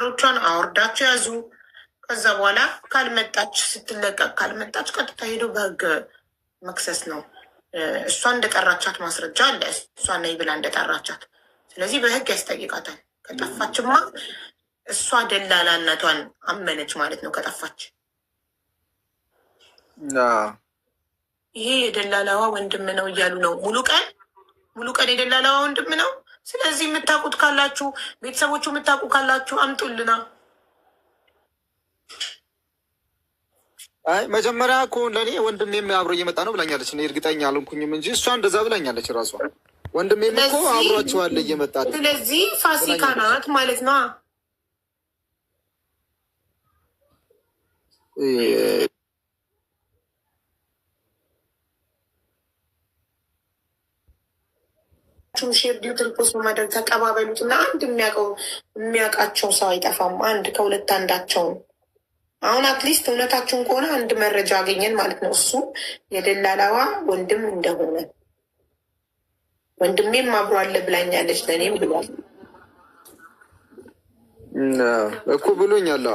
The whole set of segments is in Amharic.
ሮቿን አወርዳቸው ያዙ። ከዛ በኋላ ካልመጣች ስትለቀቅ ካልመጣች ቀጥታ ሄዶ በህግ መክሰስ ነው። እሷ እንደጠራቻት ማስረጃ አለ። እሷ ነይ ብላ እንደጠራቻት፣ ስለዚህ በህግ ያስጠይቃታል። ከጠፋችማ እሷ ደላላነቷን አመነች ማለት ነው። ከጠፋች ይሄ የደላላዋ ወንድም ነው እያሉ ነው። ሙሉ ቀን የደላላዋ ወንድም ነው። ስለዚህ የምታውቁት ካላችሁ፣ ቤተሰቦቹ የምታውቁ ካላችሁ አምጡልና። አይ መጀመሪያ እኮ ለእኔ ወንድሜም አብሮ እየመጣ ነው ብላኛለች። እኔ እርግጠኛ አልሆንኩኝም እንጂ እሷ እንደዛ ብላኛለች ራሷ። ወንድሜም እኮ አብሯቸዋለ እየመጣ። ስለዚህ ፋሲካ ናት ማለት ነው። ሼር ዲዩትን ፖስት በማድረግ ተቀባበሉት እና አንድ የሚያውቃቸው ሰው አይጠፋም። አንድ ከሁለት አንዳቸውን። አሁን አትሊስት እውነታችሁን ከሆነ አንድ መረጃ አገኘን ማለት ነው። እሱ የደላላዋ ወንድም እንደሆነ ወንድሜም አብሮ አለ ብላኛለች። ለእኔም ብሏል እኮ ብሎኛል።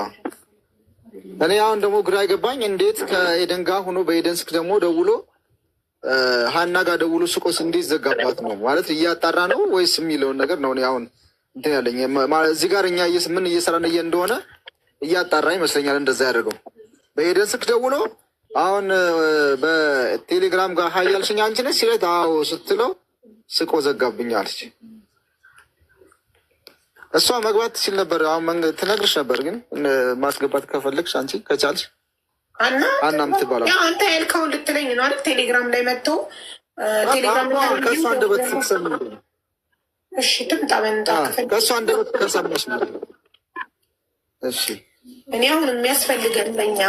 እኔ አሁን ደግሞ ግራ አይገባኝ እንዴት ከኤደን ጋር ሆኖ በኤደን ስልክ ደግሞ ደውሎ ሀና ጋር ደውሎ ሱቆስ እንዴት ዘጋባት ነው ማለት እያጣራ ነው ወይስ የሚለውን ነገር ነው። እኔ አሁን እንትን ያለኝ እዚህ ጋር እኛ ምን እየሰራን እንደሆነ እያጣራ ይመስለኛል። እንደዛ ያደርገው በኤደን ስልክ ደውሎ አሁን በቴሌግራም ጋር ሀይ ያልሽኝ አንቺ ነሽ ሲለት አዎ ስትለው ስቆ ዘጋብኝ አለች። እሷ መግባት ትችል ነበር። አሁን ትነግርሽ ነበር፣ ግን ማስገባት ከፈለግሽ አንቺ ከቻልሽ አና ምትባላል። አንተ ያልከውን ልትለኝ ነው አይደል? ቴሌግራም ላይ መጥቶ ቴሌግራም ከእሷ አንደበት ስትሰሚ እሺ፣ ትምጣ በንጣ ከእሷ አንደበት ከሰማሽ ነው። እሺ፣ እኔ አሁን የሚያስፈልገን ለኛ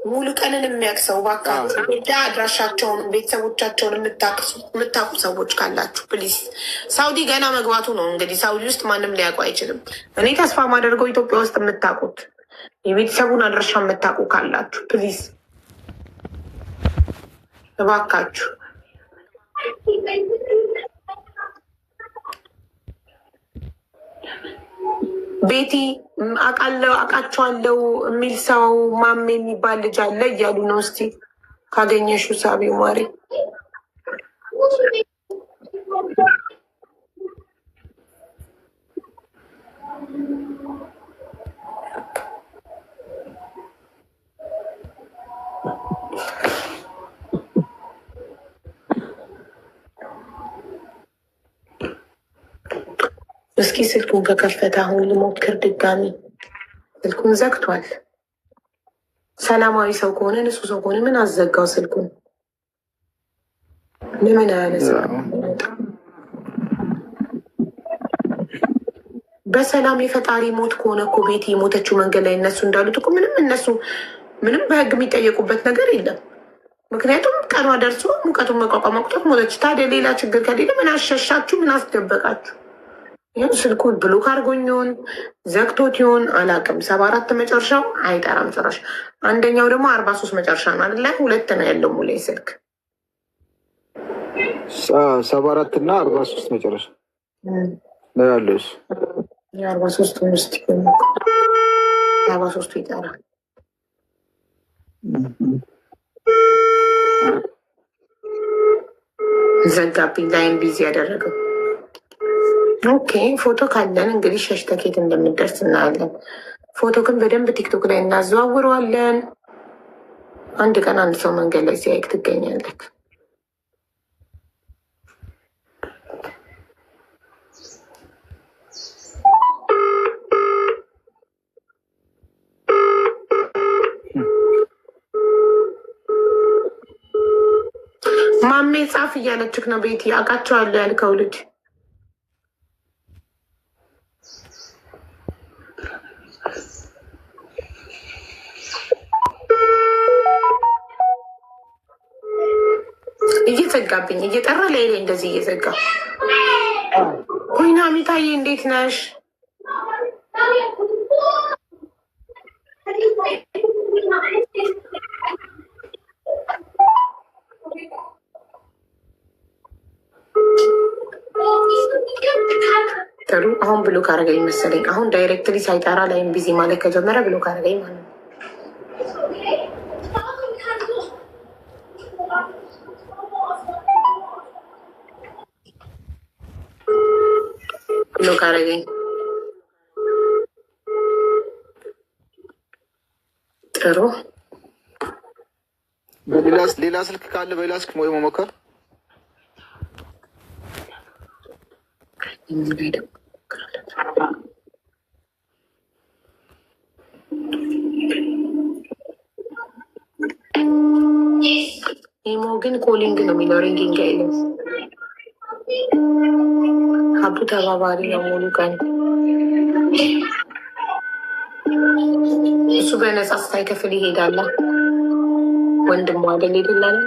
ሙሉ ቀንን የሚያቅሰው ባካችሁ አድራሻቸውን ቤተሰቦቻቸውን የምታውቁ ሰዎች ካላችሁ ፕሊዝ። ሳውዲ ገና መግባቱ ነው እንግዲህ። ሳውዲ ውስጥ ማንም ሊያውቁ አይችልም። እኔ ተስፋ ማደርገው ኢትዮጵያ ውስጥ የምታውቁት የቤተሰቡን አድራሻ የምታውቁ ካላችሁ ፕሊዝ እባካችሁ። ቤቲ አውቃቸዋለሁ የሚል ሰው ማሜ የሚባል ልጅ አለ እያሉ ነው። እስቲ ካገኘሹ ሳቢው ማሪ እስኪ ስልኩን ከከፈተ አሁን ልሞክር ድጋሚ። ስልኩን ዘግቷል። ሰላማዊ ሰው ከሆነ ንጹህ ሰው ከሆነ ምን አዘጋው ስልኩን? ለምን አያነሳ? በሰላም የፈጣሪ ሞት ከሆነ እኮ ቤት የሞተችው መንገድ ላይ እነሱ እንዳሉት እኮ ምንም በህግ የሚጠየቁበት ነገር የለም። ምክንያቱም ቀኗ ደርሶ ሙቀቱን መቋቋም አቅቶት ሞተች። ታዲያ ሌላ ችግር ከሌለ ምን አሸሻችሁ? ምን አስደበቃችሁ? ይህም ስልኩን ብሎክ አድርጎኝ ይሆን ዘግቶት ይሆን አላውቅም። 74 መጨረሻው አይጠራም ጭራሽ። አንደኛው ደግሞ 43 መጨረሻ ነው አይደለ? ሁለት ነው ያለው ሙሌ ስልክ 74 እና 43 መጨረሻ ነው ያለው። 43 ውስጥ 43 ይጠራል። ዘጋብኝ። ላይን ቢዚ ያደረገው። ኦኬ ፎቶ ካለን እንግዲህ ሸሽተኬት እንደምንደርስ እናያለን። ፎቶ ግን በደንብ ቲክቶክ ላይ እናዘዋውረዋለን። አንድ ቀን አንድ ሰው መንገድ ላይ ሲያይክ ትገኛለህ። ማሜ ጻፍ እያለችክ ነው ቤቲ። አውቃቸዋለሁ ያልከው ልጅ እየዘጋብኝ እየጠራ ላይ እንደዚህ እየዘጋ ኮይና ሚታዬ እንዴት ነሽ? ጥሩ አሁን ብሎ ካረገኝ መሰለኝ። አሁን ዳይሬክትሊ ሳይጠራ ላይም ቢዚ ማለት ከጀመረ ብሎ ካረገኝ ማለት ነው። ብሎ ካረገኝ ጥሩ። ሌላ ስልክ ካለ በሌላ ስልክ ወይ መሞከር ኢሞ ግን ኮሊንግ ነው የሚለው ሪንጊንግ አይልም። ሀቡ ተባባሪ ነው ሙሉ ቀን እሱ በነጻ ሳይከፍል ይሄዳል። ወንድሙ አይደል ይደላል።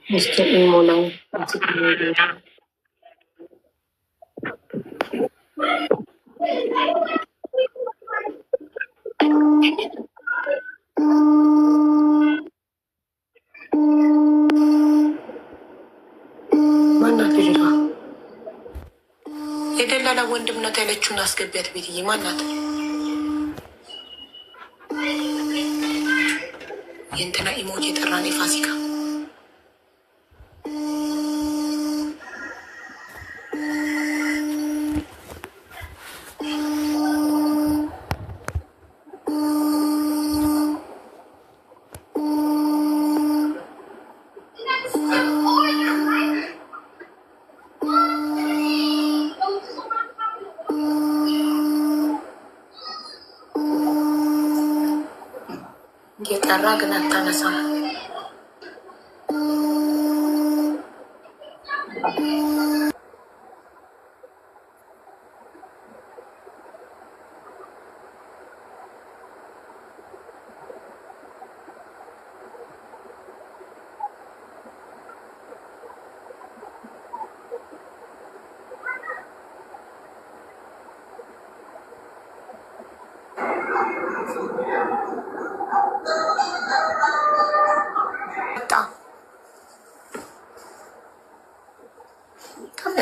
Mr. Imo lang. ማናት ልጅቷ? የደላላ ወንድምነት ያለችውን አስገቢያት ቤትዬ። ማናት? የእንትና ኢሞጂ የጠራን የፋሲካ የጠራ ግን አታነሳም።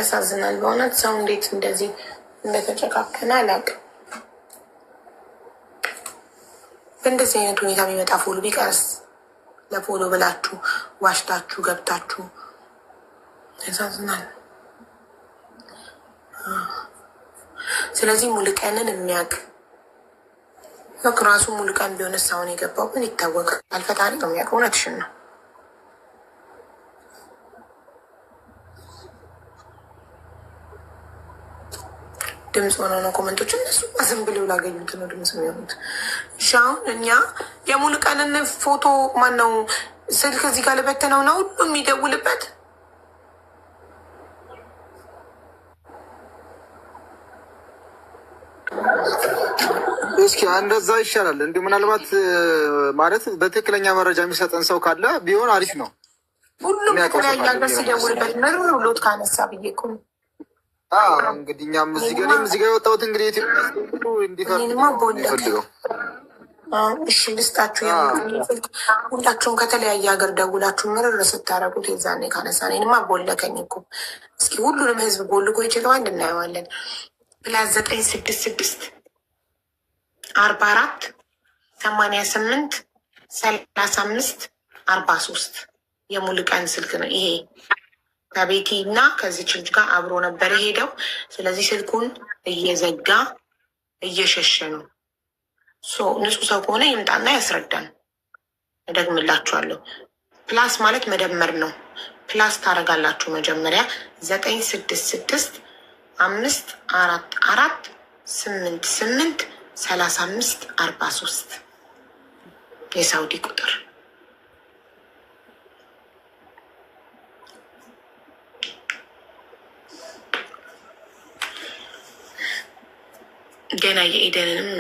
ያሳዝናል በእውነት ሰው እንዴት እንደዚህ እንደተጨካከነ አላውቅም። በእንደዚህ አይነት ሁኔታ የሚመጣ ፎሎ ቢቀርስ ለፎሎ ብላችሁ ዋሽታችሁ ገብታችሁ ያሳዝናል። ስለዚህ ሙሉቀንን የሚያውቅ ራሱ ሙሉቀን ቢሆን ሳሁን የገባው ምን ይታወቃል? አልፈጣሪ ነው የሚያውቅ። እውነትሽን ነው። ድምፅ ሆነ ነው ኮመንቶች እነሱ ዝም ብለው ላገኙት ነው ድምፅ የሚሆኑት። እሺ አሁን እኛ የሙሉቀንን ፎቶ ማነው ስልክ እዚህ ጋር ልበትነው ነው ሁሉ የሚደውልበት። እስኪ እንደዛ ይሻላል። እንዲሁ ምናልባት ማለት በትክክለኛ መረጃ የሚሰጠን ሰው ካለ ቢሆን አሪፍ ነው። ሁሉም የተለያየ ሀገር ሲደውልበት ምር ብሎት ካነሳ ብዬ እኮ ነው። እንግዲህ እኛም እዚህ ጋር የወጣሁት እንግዲህ ኢትዮጵያ ቦልገው እሺ ልስጣችሁ። ሁላችሁም ከተለያየ ሀገር ደውላችሁ ምርር ስታረጉት የዛኔ ካነሳ እኔንማ ቦለከኝ እኮ። እስኪ ሁሉንም ህዝብ ቦልጎ ይችለዋል እናየዋለን። ፕላስ 966 44 88 35 43 የሙሉቀን ስልክ ነው ይሄ። ከቤቲ እና ከዚች ልጅ ጋር አብሮ ነበር ሄደው። ስለዚህ ስልኩን እየዘጋ እየሸሸ ነው። ንጹህ ሰው ከሆነ ይምጣና ያስረዳን። እደግምላችኋለሁ። ፕላስ ማለት መደመር ነው። ፕላስ ታደርጋላችሁ መጀመሪያ 966 544883543 የሳውዲ ቁጥር ገና የኤደንንም